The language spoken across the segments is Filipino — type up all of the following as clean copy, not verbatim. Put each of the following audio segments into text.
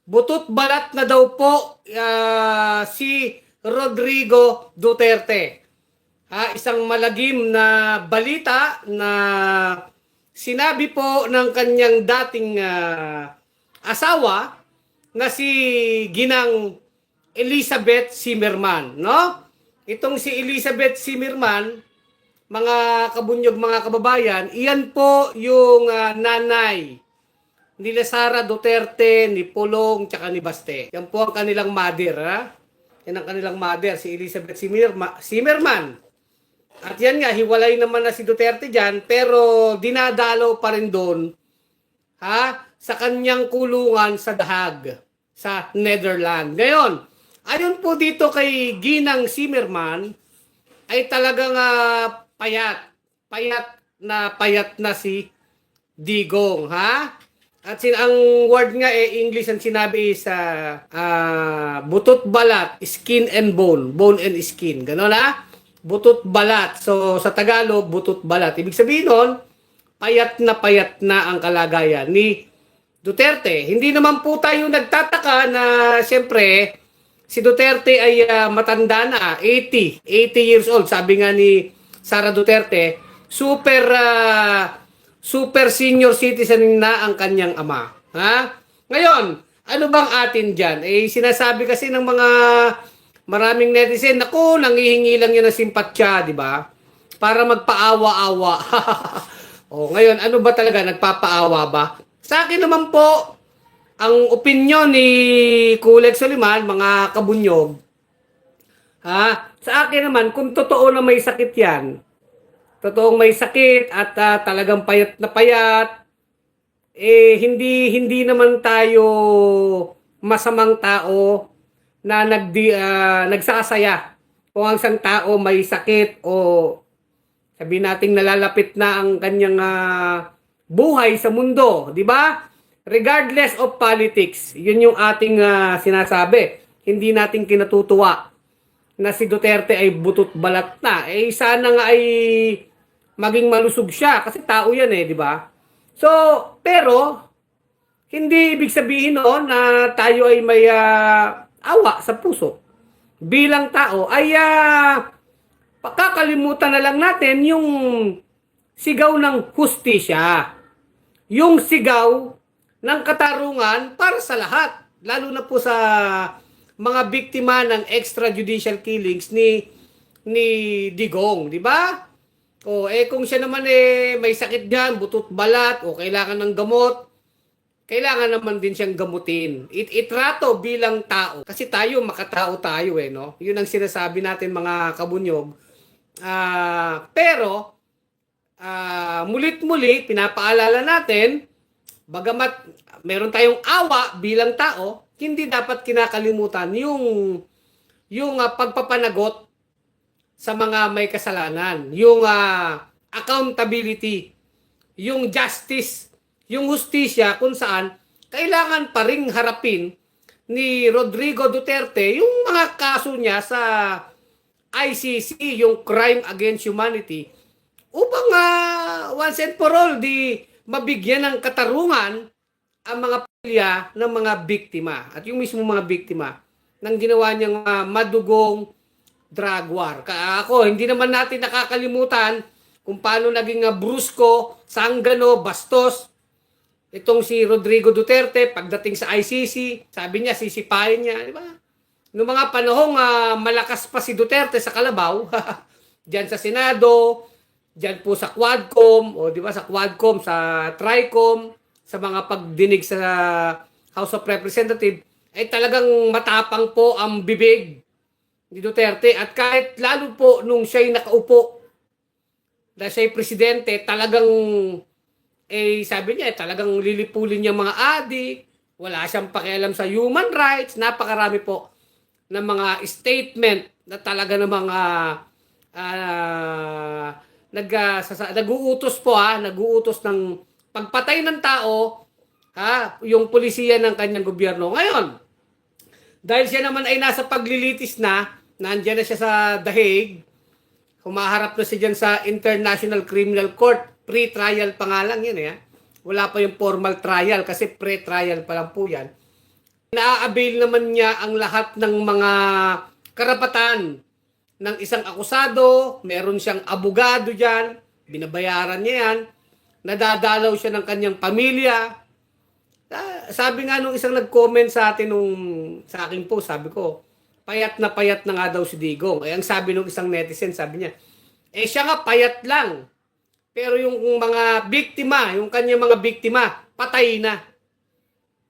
Butot balat na daw po si Rodrigo Duterte. Isang malagim na balita na sinabi po ng kanyang dating asawa na si Ginang Elizabeth Zimmerman, no? Itong si Elizabeth Zimmerman, mga kabunyog, mga kababayan, iyan po yung nanay nila Sara Duterte, ni Pulong, tsaka ni Baste. Yan po ang kanilang mother, ha? Yan ang kanilang mother, si Elizabeth Zimmerman. At yan nga, hiwalay naman na si Duterte dyan, pero dinadalaw pa rin doon, sa kanyang kulungan sa Dahag, sa Netherlands. Ngayon, ayon po dito kay Ginang Zimmerman, ay talagang payat na si Digong, ha? At ang word nga English ang sinabi is butot balat, skin and bone, bone and skin. Gano'n butot balat. So sa Tagalog, butot balat. Ibig sabihin nun, payat na ang kalagayan ni Duterte. Hindi naman po tayo nagtataka na siyempre si Duterte ay matanda na, 80 years old. Sabi nga ni Sara Duterte, super senior citizen na ang kanyang ama. Ngayon, ano bang atin dyan? Sinasabi kasi ng mga maraming netizen, naku, nangihingi lang yan ng simpatya, di ba? Para magpaawa-awa. Ngayon, ano ba talaga? Nagpapaawa ba? Sa akin naman po, ang opinyon ni Kulet Soliman, mga kabunyog, sa akin naman, kung totoo na may sakit yan, totoong may sakit at talagang payat na payat, hindi naman tayo masamang tao na nagsasaya kung ang isang tao may sakit o sabihin nating nalalapit na ang kanyang buhay sa mundo, di ba? Regardless of politics, yun yung ating sinasabi. Hindi natin kinatutuwa na si Duterte ay butot balat na. Sana nga ay maging malusog siya kasi tao yan di ba? So, pero hindi ibig sabihin na tayo ay may awa sa puso. Bilang tao ay pakakalimutan na lang natin yung sigaw ng hustisya. Yung sigaw ng katarungan para sa lahat. Lalo na po sa mga biktima ng extrajudicial killings ni Digong, di ba? Kung siya naman may sakit diyan, butot balat, o kailangan ng gamot, kailangan naman din siyang gamutin. Itrato bilang tao. Kasi tayo, makatao tayo no? Yun ang sinasabi natin mga kabunyog. Pero, mulit-muli, pinapaalala natin, bagamat meron tayong awa bilang tao, hindi dapat kinakalimutan yung pagpapanagot sa mga may kasalanan, yung accountability, yung justice, yung hustisya kung saan kailangan pa ring harapin ni Rodrigo Duterte yung mga kaso niya sa ICC, yung Crime Against Humanity, upang once and for all di mabigyan ng katarungan ang mga pamilya ng mga biktima at yung mismo mga biktima ng ginawa niyang madugong drug war. Ako, hindi naman natin nakakalimutan kung paano naging brusko, sanggano, bastos itong si Rodrigo Duterte pagdating sa ICC. Sabi niya, sisipahin niya, di ba? Noong mga panahong malakas pa si Duterte sa kalabaw, diyan sa Senado, diyan po sa Quadcom, o di ba sa Quadcom, sa Tricom, sa mga pagdinig sa House of Representatives, ay talagang matapang po ang bibig ni Duterte. At kahit lalo po nung siya'y nakaupo, na siya'y presidente, talagang, sabi niya, talagang lilipulin niya mga adik, wala siyang pakialam sa human rights, napakarami po ng mga statement na talaga ng mga nag-uutos po nag-uutos ng pagpatay ng tao yung pulisiya ng kanyang gobyerno. Ngayon, dahil siya naman ay nasa paglilitis na, nandiyan na siya sa The Hague, humaharap na siya dyan sa International Criminal Court, pre-trial pa nga lang yan wala pa yung formal trial kasi pre-trial pa lang po yan. na-avail naman niya ang lahat ng mga karapatan ng isang akusado, meron siyang abogado dyan, binabayaran niya yan, nadadalaw siya ng kanyang pamilya. Sabi nga nung isang nag-comment sa atin sa aking post, sabi ko, payat na nga daw si Digong. Ang sabi nung isang netizen, sabi niya, siya nga payat lang. Pero yung mga biktima, yung kanyang mga biktima, patay na.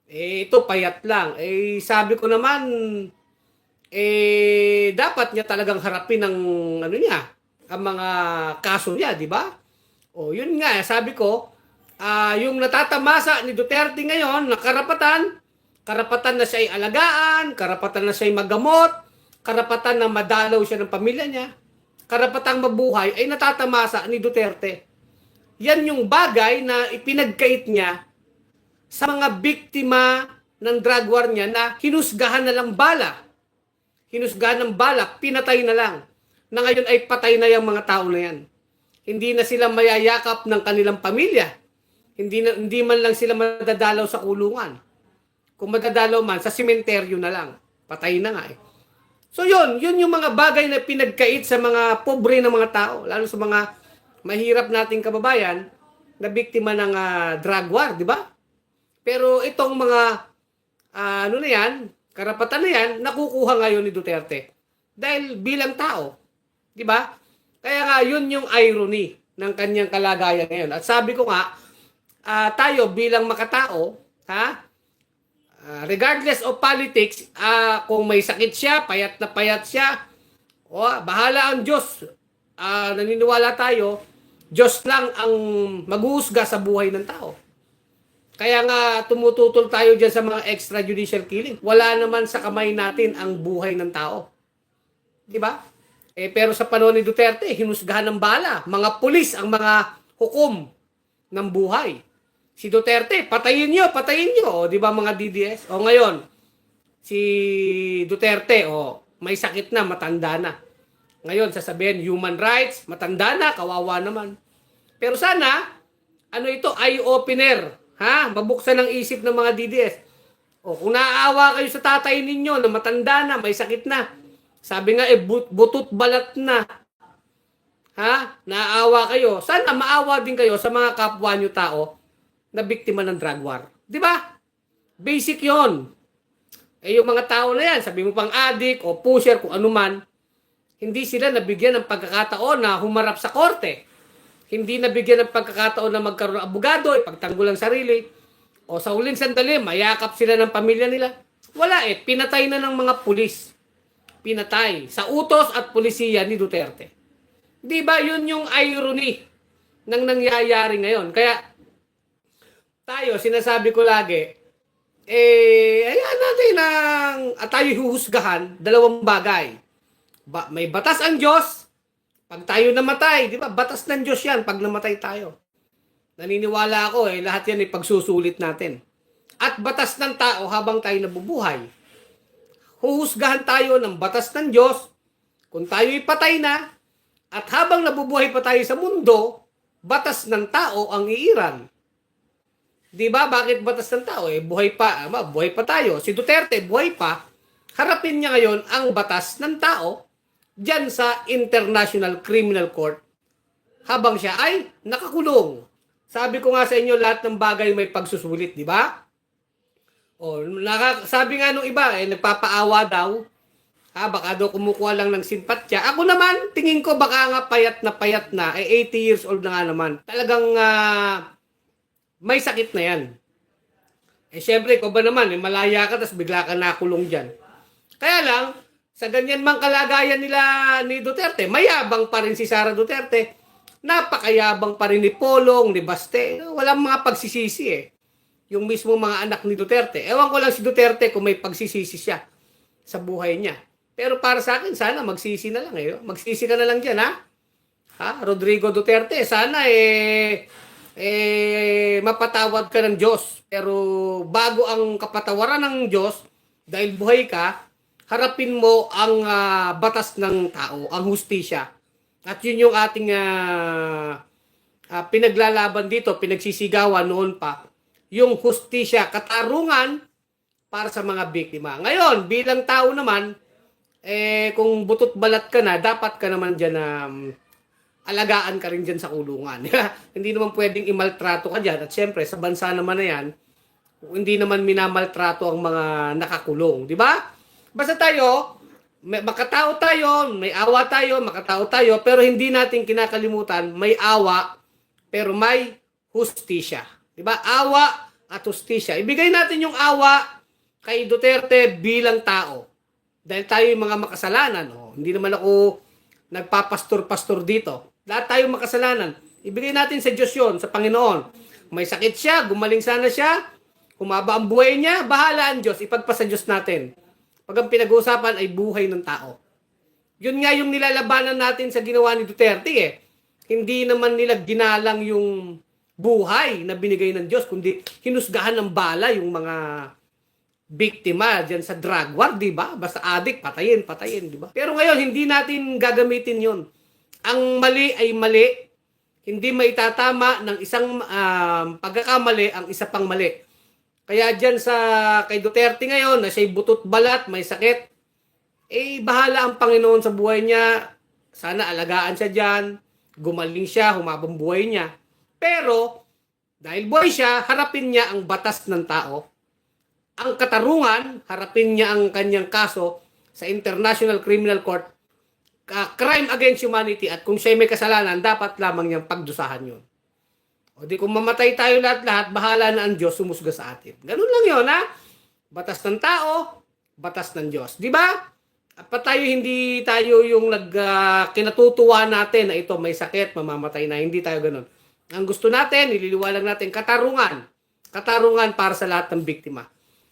Ito payat lang. Sabi ko naman, dapat niya talagang harapin ang ang mga kaso niya, di ba? Yun nga, sabi ko, yung natatamasa ni Duterte ngayon na karapatan na siya ay alagaan, karapatan na siya ay magamot, karapatan na madalaw siya ng pamilya niya, karapatang mabuhay ay natatamasa ni Duterte. Yan yung bagay na ipinagkait niya sa mga biktima ng drug war niya na hinusgahan na lang bala. Hinusgahan ng bala, pinatay na lang. Na ngayon ay patay na yung mga tao na yan. Hindi na sila mayayakap ng kanilang pamilya. Hindi man lang sila madadalaw sa kulungan. Kung madadalaw man, sa sementeryo na lang. Patay na nga eh. So yun yung mga bagay na pinagkait sa mga pobre ng mga tao, lalo sa mga mahirap nating kababayan na biktima ng drug war, di ba? Pero itong mga karapatan na yan, nakukuha ngayon ni Duterte. Dahil bilang tao, di ba? Kaya nga yun yung irony ng kanyang kalagayan ngayon. At sabi ko nga, tayo bilang makatao, regardless of politics, kung may sakit siya, payat na payat siya, bahala ang Diyos. Naniniwala tayo, Diyos lang ang maghuhusga sa buhay ng tao. Kaya nga tumututol tayo dyan sa mga extrajudicial killing. Wala naman sa kamay natin ang buhay ng tao. Di ba? Pero sa panahon ni Duterte, hinusgahan ng bala. Mga pulis ang mga hukom ng buhay. Si Duterte, patayin nyo. Di ba mga DDS? Ngayon, si Duterte, may sakit na, matanda na. Ngayon, sasabihin, human rights, matanda na, kawawa naman. Pero sana, ito, eye-opener. Mabuksan ang isip ng mga DDS. Kung naaawa kayo sa tatay ninyo na matanda na, may sakit na. Sabi nga, butot balat na. Naaawa kayo. Sana maawa din kayo sa mga kapwa nyo tao na biktima ng drug war. Di ba? Basic yon. Yung mga tao na yan, sabi mo pang addict o pusher, kung ano man, hindi sila nabigyan ng pagkakataon na humarap sa korte. Hindi nabigyan ng pagkakataon na magkaroon ng abogado, ipagtanggol ang sarili. O sa huling sandali, mayakap sila ng pamilya nila. Wala pinatay na ng mga pulis. Pinatay sa utos at pulisiya ni Duterte. Di ba yun yung irony ng nangyayari ngayon? Kaya tayo, sinasabi ko lagi, ayan natin tayo huhusgahan, dalawang bagay. May batas ang Diyos. Pag tayo namatay, di ba? Batas ng Diyos yan pag namatay tayo. Naniniwala ako lahat yan ay pagsusulit natin. At batas ng tao habang tayo nabubuhay. Huhusgahan tayo ng batas ng Diyos kung tayo'y patay na at habang nabubuhay pa tayo sa mundo, batas ng tao ang iiral. Di ba? Bakit batas ng tao? Buhay pa tayo. Si Duterte, buhay pa. Harapin niya ngayon ang batas ng tao diyan sa International Criminal Court habang siya ay nakakulong. Sabi ko nga sa inyo, lahat ng bagay may pagsusulit, di ba? Sabi nga nung iba, nagpapaawa daw. Baka daw kumukuha lang ng simpatya. Ako naman, tingin ko baka nga payat na, 80 years old na nga naman. Talagang may sakit na yan. Siyempre, ko ba naman, malaya ka, tapos bigla ka nakulong dyan. Kaya lang, sa ganyan mang kalagayan nila ni Duterte, mayabang pa rin si Sara Duterte. Napakayabang pa rin ni Polong, ni Baste. Walang mga pagsisisi Yung mismo mga anak ni Duterte. Ewan ko lang si Duterte kung may pagsisisi siya sa buhay niya. Pero para sa akin, sana magsisi na lang Magsisi ka na lang dyan, Rodrigo Duterte, sana mapatawad ka ng Diyos. Pero bago ang kapatawaran ng Diyos, dahil buhay ka, harapin mo ang batas ng tao, ang hustisya. At yun yung ating pinaglalaban dito, pinagsisigawan noon pa. Yung hustisya, katarungan para sa mga biktima. Ngayon, bilang tao naman, kung butot balat ka na, dapat ka naman dyan na alagaan ka rin dyan sa kulungan. Hindi naman pwedeng imaltrato ka dyan. At syempre, sa bansa naman na yan, hindi naman minamaltrato ang mga nakakulong. Di ba? Basta tayo, makatao tayo, may awa tayo, makatao tayo, pero hindi natin kinakalimutan, may awa, pero may hustisya. Di ba? Awa at hustisya. Ibigay natin yung awa kay Duterte bilang tao. Dahil tayo yung mga makasalanan. Oh. Hindi naman ako nagpapastor-pastor dito. Lahat tayo makasalanan. Ibigay natin sa Diyos yun, sa Panginoon. May sakit siya, gumaling sana siya, humaba ang buhay niya, bahala ang Diyos, ipagpasa Diyos natin. Pag ang pinag-uusapan ay buhay ng tao. Yun nga yung nilalabanan natin sa ginawa ni Duterte eh. Hindi naman nila ginalang yung buhay na binigay ng Diyos, kundi hinusgahan ng bala yung mga biktima diyan sa drug war, di ba? Basta addict, patayin, di ba? Pero ngayon, hindi natin gagamitin yun. Ang mali ay mali. Hindi maitatama ng isang pagkakamali ang isa pang mali. Kaya diyan sa kay Duterte ngayon na siya'y butot balat, may sakit, bahala ang Panginoon sa buhay niya. Sana alagaan siya diyan, gumaling siya, humabang buhay niya. Pero dahil buhay siya, harapin niya ang batas ng tao. Ang katarungan, harapin niya ang kanyang kaso sa International Criminal Court, crime against humanity, at kung siya may kasalanan, dapat lamang niyang pagdusahan yun. O di kung mamatay tayo lahat-lahat, bahala na ang Diyos sumusga sa atin. Ganun lang yun, ha? Batas ng tao, batas ng Diyos. Di ba? At pa tayo, hindi tayo yung kinatutuwa natin na ito may sakit, mamamatay na. Hindi tayo ganun. Ang gusto natin, nililiwalag natin, katarungan. Katarungan para sa lahat ng biktima.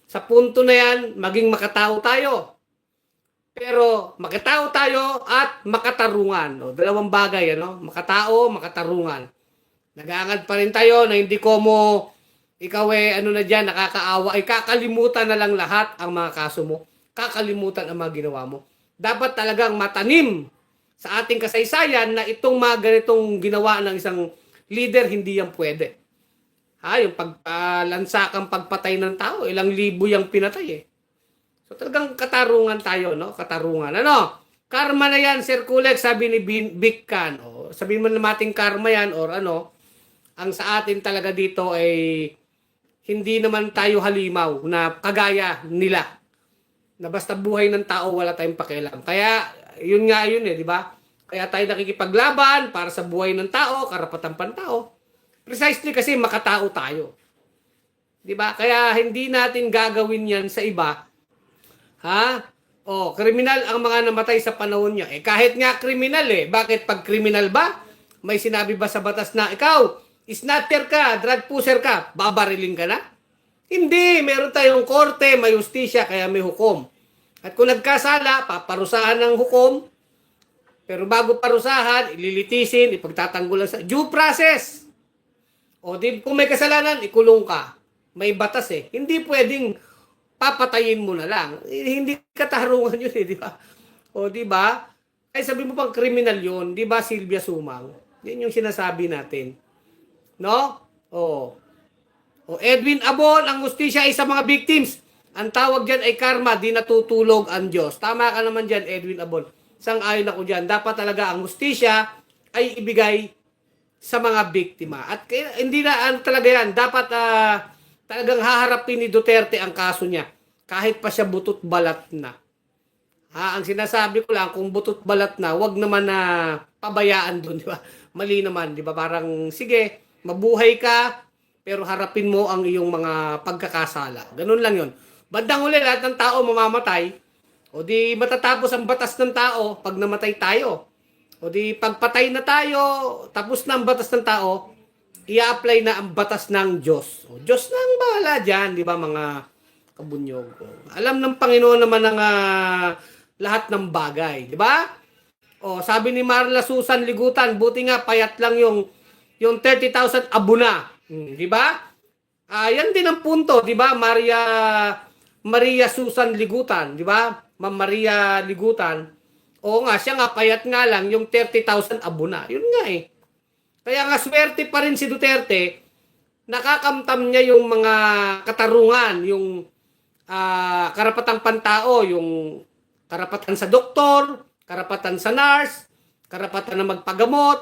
Sa punto na yan, maging makatao tayo. Pero makatao tayo at makatarungan. O, dalawang bagay, ano? Makatao, makatarungan. Nag-aangad pa rin tayo na hindi ko mo ikaw na dyan, nakakaawa, kakalimutan na lang lahat ang mga kaso mo. Kakalimutan ang mga ginawa mo. Dapat talagang matanim sa ating kasaysayan na itong mga ganitong ginawa ng isang leader, hindi yan pwede. Yung paglansakang pagpatay ng tao, ilang libo yung pinatay eh. So talagang katarungan tayo, no? Katarungan. Ano? Karma na yan, Sir Kulek, sabi ni Big Can. O, sabihin mo naman natin karma yan or ano, ang sa atin talaga dito ay hindi naman tayo halimaw na kagaya nila. Na basta buhay ng tao, wala tayong pakialam. Kaya, yun nga yun di ba? Kaya tayo nakikipaglaban para sa buhay ng tao, karapatang pantao. Precisely kasi makatao tayo. Di ba? Kaya hindi natin gagawin yan sa iba. Kriminal ang mga namatay sa panahon niya. Kahit nga kriminal Bakit pag kriminal ba? May sinabi ba sa batas na ikaw, snatter ka, drug pusher ka, babariling ka na? Hindi, meron tayong korte, may justisya, kaya may hukom. At kung nagkasala, paparusahan ng hukom. Pero bago parusahan, ililitisin, ipagtatanggulan sa due process. O kung may kasalanan, ikulong ka. May batas Hindi pwedeng papatayin mo na lang. Hindi katarungan yun di ba? O di ba? Ay sabi mo pang kriminal yun, di ba Sylvia Sumang? Yan yung sinasabi natin. No? O Edwin Abon, ang hustisya ay sa mga victims. Ang tawag dyan ay karma, di natutulog ang Diyos. Tama ka naman dyan, Edwin Abon. Sang-ayon ako dyan. Dapat talaga ang hustisya ay ibigay sa mga biktima. At hindi na talaga yan. Dapat talagang haharapin ni Duterte ang kaso niya. Kahit pa siya butot balat na. Ang sinasabi ko lang, kung butot balat na, wag naman na pabayaan doon, di ba? Mali naman, di ba? Parang, sige, mabuhay ka, pero harapin mo ang iyong mga pagkakasala. Ganun lang yon. Bandang huli, lahat ng tao mamamatay. O di matatapos ang batas ng tao pag namatay tayo. O di pagpatay na tayo, tapos na ang batas ng tao, i-apply na ang batas ng Diyos. O Diyos na ang bahala dyan, di ba mga kabunyog. Alam ng Panginoon naman ang lahat ng bagay, di ba? O sabi ni Marla Susan Ligutan, buti nga payat lang yung 30,000 abuna, di ba? Yan din ang punto, di ba? Maria Susan Ligutan, di ba? Ma'am Maria Ligutan. Oo nga, siya nga payat nga lang yung 30,000 abuna. Yun nga Kaya nga swerte pa rin si Duterte, nakakamtam niya yung mga katarungan, yung karapatang pantao, yung karapatan sa doktor, karapatan sa nurse, karapatan na magpagamot,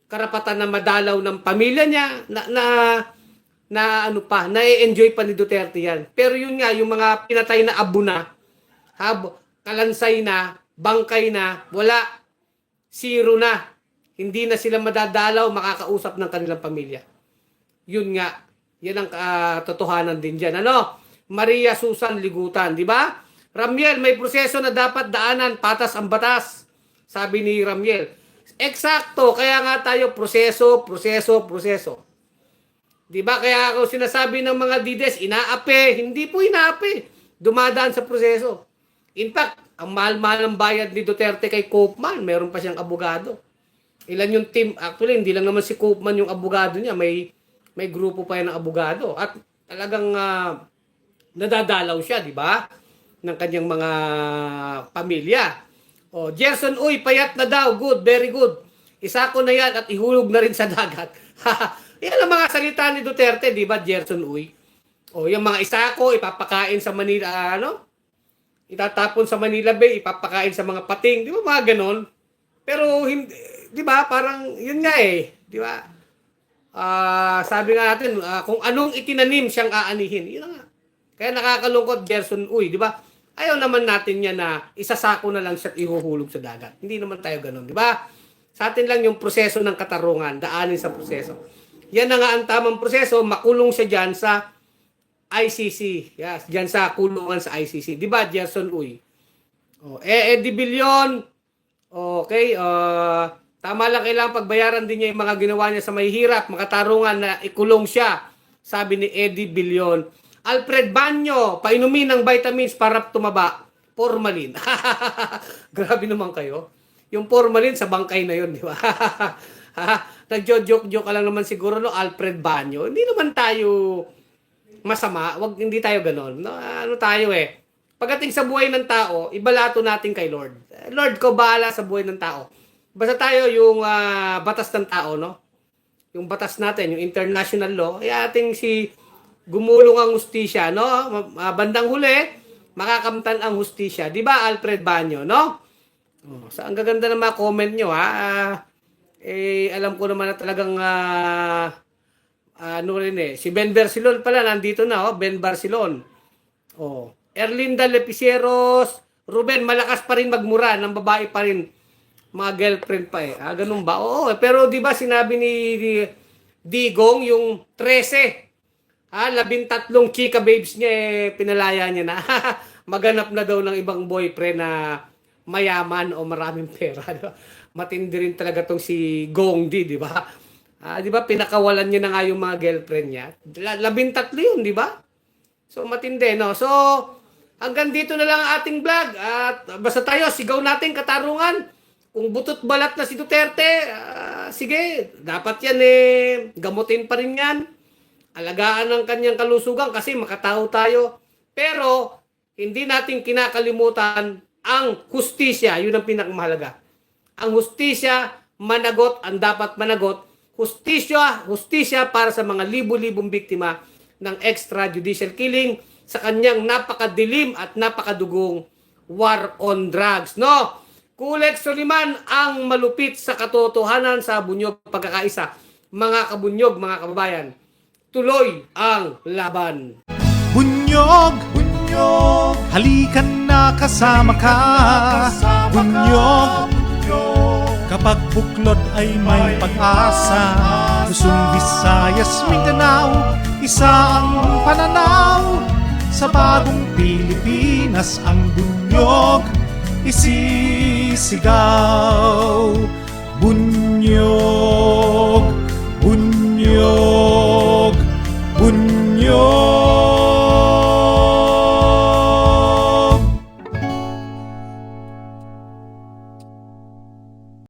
karapatan na madalaw ng pamilya niya, na-enjoy pa ni Duterte yan. Pero yun nga, yung mga pinatay na abo na, kalansay na, bangkay na, wala, zero na. Hindi na sila madadalaw, makakausap ng kanilang pamilya. Yun nga, yan ang totohanan din dyan. Ano? Maria Susan Ligutan, di ba? Ramiel, may proseso na dapat daanan, patas ang batas. Sabi ni Ramiel. Eksakto, kaya nga tayo proseso. Di ba? Kaya ako sinasabi ng mga dides, inaape. Hindi po inaape. Dumadaan sa proseso. In fact, ang mahal-mahal ng bayad ni Duterte kay Koopman, meron pa siyang abogado. Ilan yung team? Actually, hindi lang naman si Koopman yung abogado niya. May grupo pa yan ng abogado. At talagang nadadalaw siya, di ba? Ng kanyang mga pamilya. O, Gerson, uy, payat na daw. Good, very good. Isa ko na yan at ihulog na rin sa dagat. Yan ang mga salita ni Duterte, di ba, Gerson, uy? O, yung mga isako, ipapakain sa Manila, itatapon sa Manila Bay, ipapakain sa mga pating, di ba, mga ganon? Pero, hindi, di ba, parang, yun nga di ba? Sabi nga natin, kung anong itinanim siyang aanihin, yun nga. Kaya nakakalungkot, Gerson, uy, di ba? Ayaw naman natin yan na isasako na lang siya at ihuhulog sa dagat. Hindi naman tayo ganun, di ba? Sa atin lang yung proseso ng katarungan, daanin sa proseso. Yan na nga ang tamang proseso, makulong siya dyan sa ICC. Yes, dyan sa kulungan sa ICC. Di ba, Gerson, uy? Eddie Billion, okay, tama lang, kailangan pagbayaran din niya yung mga ginawa niya sa mahihirap, makatarungan na ikulong siya, sabi ni Eddie Billion. Alfred Banyo, painumin ng vitamins para tumaba. Formalin. Grabe naman kayo. Yung formalin sa bangkay na yun, di ba? Nagjo-joke-joke ka lang naman siguro, no? Alfred Banyo. Hindi naman tayo masama. Hindi tayo ganon. No? Ano tayo Pagdating sa buhay ng tao, ibalato natin kay Lord. Lord ko, bahala sa buhay ng tao. Basta tayo yung batas ng tao, no? Yung batas natin, yung international law, ay ating gumulong ang hustisya, no? Bandang huli, makakamtan ang hustisya. Di ba, Alfred Banyo, no? So, ang gaganda ng mga comment nyo, alam ko naman na talagang, si Ben Barcelon pala, nandito na, Ben Barcelon. Erlinda Lepiceros, Ruben, malakas pa rin magmura, ng babae pa rin, mga girlfriend pa ganun ba? Oo, pero di ba sinabi ni Digong, yung 13, 13 chika babes niya, pinalaya niya na. Maganap na daw ng ibang boyfriend na mayaman o maraming pera. Diba? Matindi rin talaga tong si Gongdi, di ba? Di ba pinakawalan niya na nga yung mga girlfriend niya. 13 yun, di ba? So matindi, no? So hanggang dito na lang ang ating vlog. At basta tayo, sigaw natin katarungan. Kung butot balat na si Duterte, sige, dapat yan gamutin pa rin yan. Alagaan ang kanyang kalusugan kasi makatao tayo. Pero, hindi natin kinakalimutan ang hustisya. Yun ang pinakamahalaga. Ang hustisya, managot, ang dapat managot. Hustisya para sa mga libu-libong biktima ng extrajudicial killing sa kanyang napakadilim at napakadugong war on drugs. No? Kulet Soliman ang malupit sa katotohanan sa bunyog pagkakaisa. Mga kabunyog, mga kababayan. Tuloy ang laban. Bunyog, bunyog, halikan na kasama ka. Bunyog, kapag buklod ay may pag-asa. Luzon, Visayas, Mindanao, isa ang pananaw. Sa bagong Pilipinas ang bunyog isisigaw. Bunyog.